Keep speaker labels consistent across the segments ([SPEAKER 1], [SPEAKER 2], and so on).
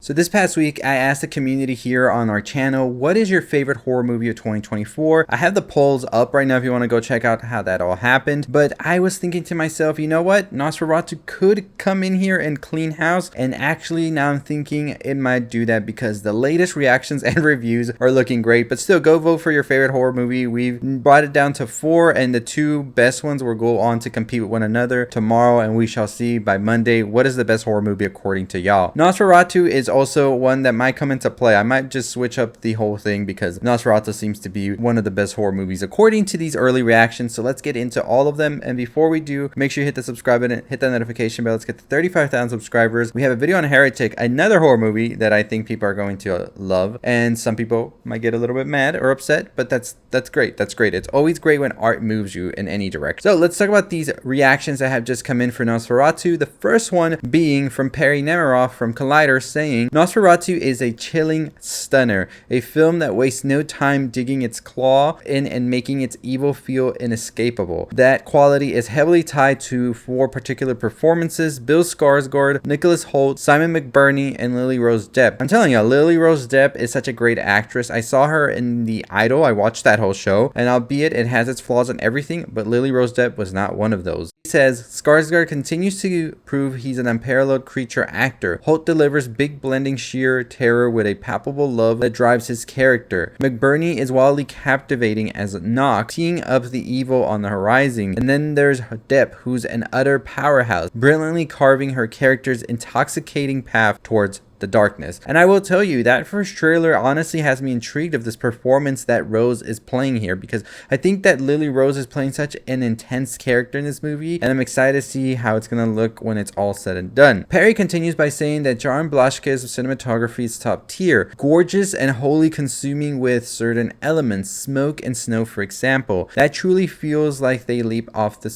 [SPEAKER 1] So this past week, I asked the community here on our channel, what is your favorite horror movie of 2024? I have the polls up right now if you want to go check out how that all happened. But I was thinking to myself, you know what? Nosferatu could come in here and clean house. And actually now I'm thinking it might do that because the latest reactions and reviews are looking great. But still, go vote for your favorite horror movie. We've brought it down to 4 and the 2 best ones will go on to compete with one another tomorrow, and we shall see by Monday what is the best horror movie according to y'all. Nosferatu is also one that might come into play. I might just switch up the whole thing because Nosferatu seems to be one of the best horror movies according to these early reactions. So let's get into all of them, and before we do, make sure you hit the subscribe button, hit that notification bell. Let's get to 35,000 subscribers. We have a video on Heretic, another horror movie that I think people are going to love, and some people might get a little bit mad or upset, but that's great. That's great. It's always great when art moves you in any direction. So let's talk about these reactions that have just come in for Nosferatu. The first one being from Perry Nemiroff from Collider saying, Nosferatu is a chilling stunner, a film that wastes no time digging its claw in and making its evil feel inescapable. That quality is heavily tied to 4 particular performances: Bill Skarsgård, Nicholas Hoult, Simon McBurney, and Lily Rose Depp. I'm telling you, Lily Rose Depp is such a great actress. I saw her in The Idol. I watched that whole show, and albeit it has its flaws and everything, but Lily Rose Depp was not one of those. He says, Skarsgård continues to prove he's an unparalleled creature actor. Holt delivers big blending sheer terror with a palpable love that drives his character. McBurney is wildly captivating as Nox, teeing up the evil on the horizon. And then there's Depp, who's an utter powerhouse, brilliantly carving her character's intoxicating path towards the darkness. And I will tell you, that first trailer honestly has me intrigued of this performance that Rose is playing here, because I think that Lily Rose is playing such an intense character in this movie, and I'm excited to see how it's gonna look when it's all said and done. Perry continues by saying that Jaron Blaschke's cinematography is top tier, gorgeous and wholly consuming with certain elements, smoke and snow for example, that truly feels like they leap off the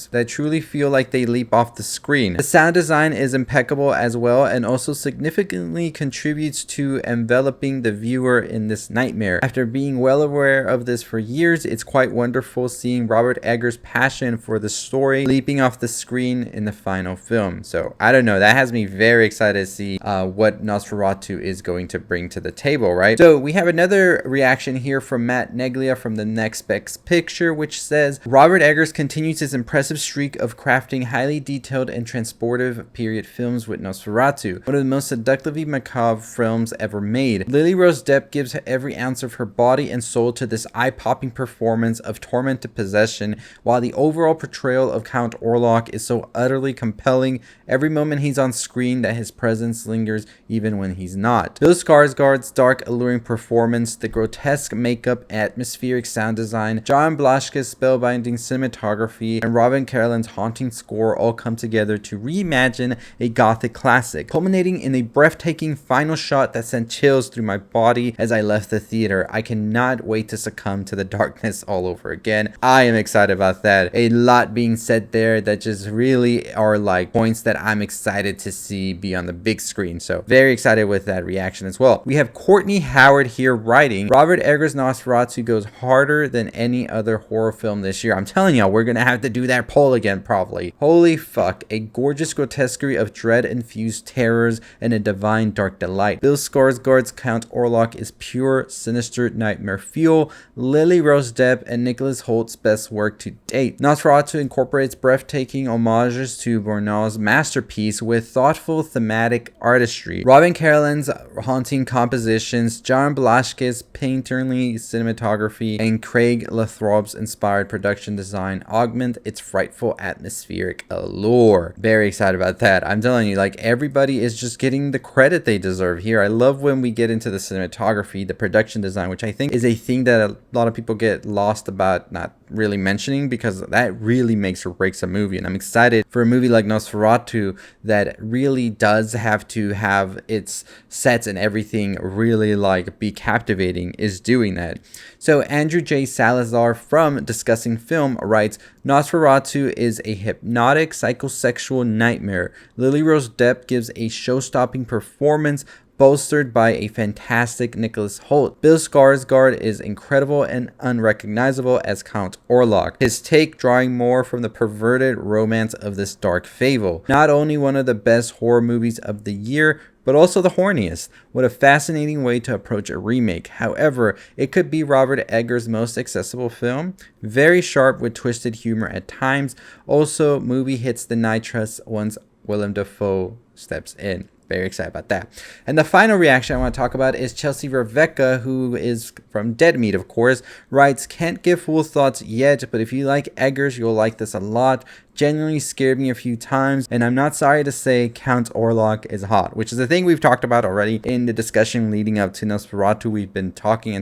[SPEAKER 1] screen. The sound design is impeccable as well, and also significantly contributes to enveloping the viewer in this nightmare. After being well aware of this for years, it's quite wonderful seeing Robert Eggers' passion for the story leaping off the screen in the final film. So I don't know, that has me very excited to see what Nosferatu is going to bring to the table, right? So we have another reaction here from Matt Neglia from the Next Best Picture, which says, Robert Eggers continues his impressive streak of crafting highly detailed and transportive period films with Nosferatu, one of the most seductively macabre films ever made. Lily Rose Depp gives every ounce of her body and soul to this eye-popping performance of tormented possession, while the overall portrayal of Count Orlok is so utterly compelling every moment he's on screen that his presence lingers even when he's not. Bill Skarsgård's dark, alluring performance, the grotesque makeup, atmospheric sound design, Jaron Blaschke's spellbinding cinematography, and Robin Carolyn's haunting score all come together to reimagine a gothic classic, culminating in a breathtaking final shot that sent chills through my body as I left the theater. I cannot wait to succumb to the darkness all over again. I am excited about that. A lot being said there that just really are like points that I'm excited to see be on the big screen. So very excited with that reaction as well. We have Courtney Howard here writing, Robert Eggers' Nosferatu goes harder than any other horror film this year. I'm telling y'all, we're gonna have to do that poll again probably. Holy fuck, a gorgeous grotesquerie of dread-infused terrors and a divine dark delight. Bill Skarsgård's Count Orlok is pure sinister nightmare fuel. Lily Rose Depp and Nicholas Hoult's best work to date. Nosferatu incorporates breathtaking homages to Murnau's masterpiece with thoughtful thematic artistry. Robin Carolyn's haunting compositions, Jaron Blaschke's painterly cinematography, and Craig Lathrop's inspired production design augment its frightful atmospheric allure. Very excited about that. I'm telling you, like, everybody is just getting the credit they deserve here. I love when we get into the cinematography, the production design, which I think is a thing that a lot of people get lost about not really mentioning, because that really makes or breaks a movie. And I'm excited for a movie like Nosferatu that really does have to have its sets and everything really like be captivating, is doing that. So Andrew J. Salazar from Discussing Film writes, Nosferatu is a hypnotic psychosexual nightmare. Lily Rose Depp gives a show-stopping performance bolstered by a fantastic Nicholas Hoult. Bill Skarsgård is incredible and unrecognizable as Count Orlok, his take drawing more from the perverted romance of this dark fable. Not only one of the best horror movies of the year, but also the horniest. What a fascinating way to approach a remake. However, it could be Robert Eggers' most accessible film. Very sharp with twisted humor at times. Also, movie hits the nitrous once Willem Dafoe steps in. Very excited about that. And the final reaction I want to talk about is Chelsea Rebecca, who is from Dead Meat, of course, writes, "Can't give full thoughts yet, but if you like Eggers, you'll like this a lot. Genuinely scared me a few times, and I'm not sorry to say Count Orlok is hot," which is a thing we've talked about already in the discussion leading up to Nosferatu. We've been talking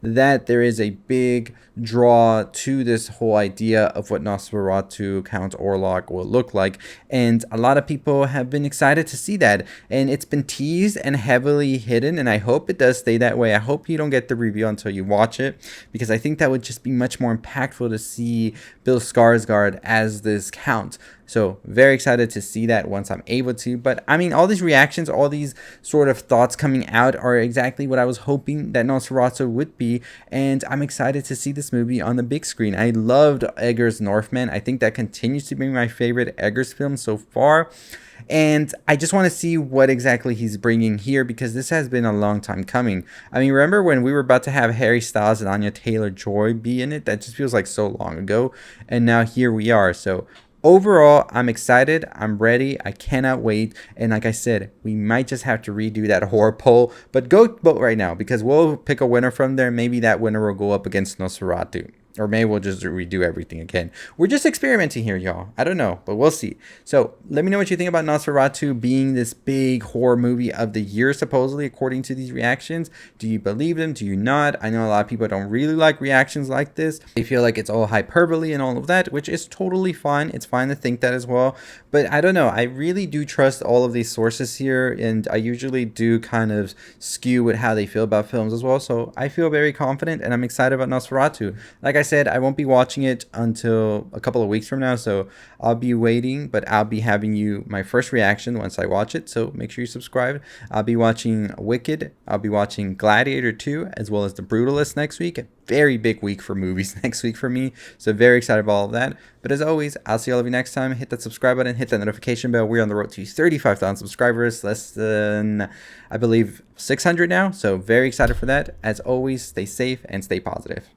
[SPEAKER 1] that there is a big draw to this whole idea of what Nosferatu Count Orlok will look like, and a lot of people have been excited to see that, and it's been teased and heavily hidden, and I hope it does stay that way. I hope you don't get the reveal until you watch it, because I think that would just be much more impactful to see Bill Skarsgård as this count. So very excited to see that once I'm able to. But I mean, all these reactions, all these sort of thoughts coming out are exactly what I was hoping that Nosferatu would be, and I'm excited to see this movie on the big screen. I loved Eggers' Northman. I think that continues to be my favorite Eggers film so far. And I just want to see what exactly he's bringing here, because this has been a long time coming. I mean, remember when we were about to have Harry Styles and Anya Taylor-Joy be in it? That just feels like so long ago. And now here we are. So overall, I'm excited. I'm ready. I cannot wait. And like I said, we might just have to redo that horror poll. But go vote right now, because we'll pick a winner from there. Maybe that winner will go up against Nosferatu. Or maybe we'll just redo everything again. We're just experimenting here, y'all. I don't know, but we'll see. So let me know what you think about Nosferatu being this big horror movie of the year, supposedly, according to these reactions. Do you believe them? Do you not? I know a lot of people don't really like reactions like this. They feel like it's all hyperbole and all of that, which is totally fine. It's fine to think that as well. But I don't know. I really do trust all of these sources here, and I usually do kind of skew with how they feel about films as well. So I feel very confident, and I'm excited about Nosferatu. Like I said, I won't be watching it until a couple of weeks from now, so I'll be waiting, but I'll be having you my first reaction once I watch it, so make sure you subscribe. I'll be watching Wicked, I'll be watching Gladiator 2, as well as The Brutalist next week. A very big week for movies next week for me, so very excited about all of that. But as always, I'll see all of you next time. Hit that subscribe button, hit that notification bell. We're on the road to 35,000 subscribers, less than, I believe, 600 now, so very excited for that. As always, stay safe and stay positive.